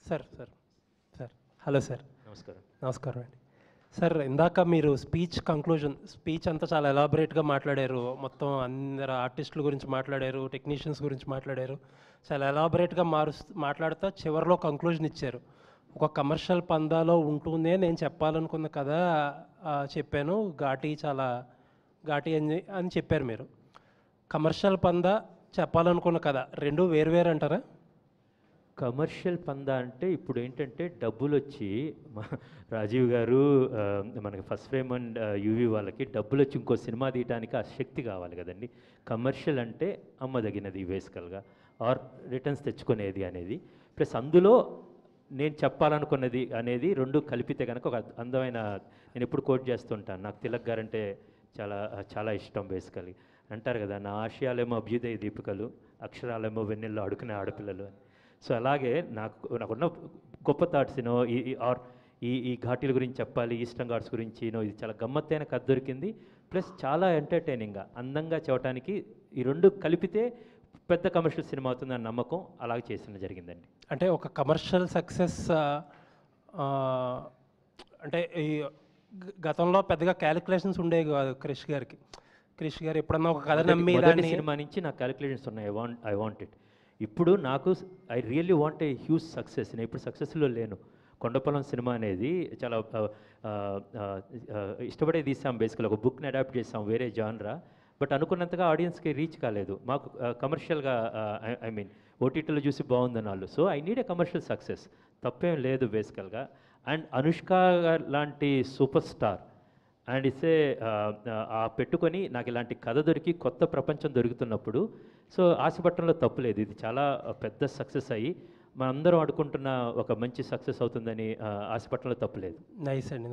Sir sir sir hello sir. నమస్కారం. నమస్కారం అండి. సార్, ఇందాక మీరు స్పీచ్ అంతా చాలా ఎలాబరేట్గా మాట్లాడారు. మొత్తం అందరు ఆర్టిస్టుల గురించి మాట్లాడారు, టెక్నీషియన్స్ గురించి మాట్లాడారు. చాలా ఎలాబరేట్గా మాట్లాడుతూ చివరిలో కంక్లూజన్ ఇచ్చారు. ఒక కమర్షియల్ పందాలో ఉంటూనే నేను చెప్పాలనుకున్న కథ చెప్పాను, చాలా ఘాటి అని చెప్పారు మీరు. కమర్షియల్ పందా, చెప్పాలనుకున్న కథ రెండు వేరు అంటారా? కమర్షియల్ పందా అంటే ఇప్పుడు ఏంటంటే డబ్బులు వచ్చి రాజీవ్ గారు మనకి ఫస్ట్ ఫ్రేమ్ అండ్ యూవీ వాళ్ళకి డబ్బులు వచ్చి ఇంకో సినిమా తీయడానికి ఆ శక్తి కావాలి కదండి. కమర్షియల్ అంటే అమ్మదగినది బేసికల్గా, ఆర్ రిటర్న్స్ తెచ్చుకునేది అనేది, ప్లస్ అందులో నేను చెప్పాలనుకున్నది అనేది రెండు కలిపితే కనుక ఒక అందమైన, నేను ఎప్పుడు కోట్ చేస్తుంటాను, నాకు తిలక్ గారంటే చాలా చాలా ఇష్టం. బేసికలీ అంటారు కదా, నా ఆశయాలేమో అభ్యుదయ దీపికలు, అక్షరాలేమో వెన్నెల్లో అడుకునే ఆడపిల్లలు అని. సో అలాగే నాకున్న గొప్ప థాట్స్ ఆర్ ఈ ఘాటీల గురించి చెప్పాలి, ఈస్టర్న్ ఘాట్స్ గురించి ఇది చాలా గమ్మత్తైన కథ దొరికింది, ప్లస్ చాలా ఎంటర్టైనింగ్గా అందంగా చెప్పడానికి ఈ రెండు కలిపితే పెద్ద కమర్షియల్ సినిమా అవుతుందని నమ్మకం, అలాగే చేసిన జరిగిందండి. అంటే ఒక కమర్షియల్ సక్సెస్ అంటే ఈ గతంలో పెద్దగా క్యాలిక్యులేషన్స్ ఉండేవి కాదు క్రిష్ గారు ఎప్పుడన్నా ఒక కథ నమ్మి సినిమా నుంచి నాకు క్యాలిక్యులేషన్స్ ఉన్నాయి. I want it. ఇప్పుడు నాకు I really want a huge success. నేను ఇప్పుడు సక్సెస్లో లేను. కొండపొలం సినిమా అనేది చాలా ఇష్టపడే తీసాం. బేసికల్ ఒక బుక్ని అడాప్ట్ చేసాం, వేరే జాన్రా, బట్ అనుకున్నంతగా ఆడియన్స్కి రీచ్ కాలేదు. మాకు కమర్షియల్గా ఐ మీన్ ఓటీటీలో చూసి బాగుందని వాళ్ళు. So I need a commercial success, తప్పేం లేదు బేసికల్గా. అండ్ అనుష్క లాంటి సూపర్ స్టార్ అండ్ ఇసే పెట్టుకొని నాకు ఇలాంటి కథ దొరికి కొత్త ప్రపంచం దొరుకుతున్నప్పుడు సో ఆశపట్టడంలో తప్పులేదు. ఇది చాలా పెద్ద సక్సెస్ అయ్యి మనందరం అనుకుంటున్న ఒక మంచి సక్సెస్ అవుతుందని ఆశపట్టడంలో తప్పులేదు. నైస్ అండి.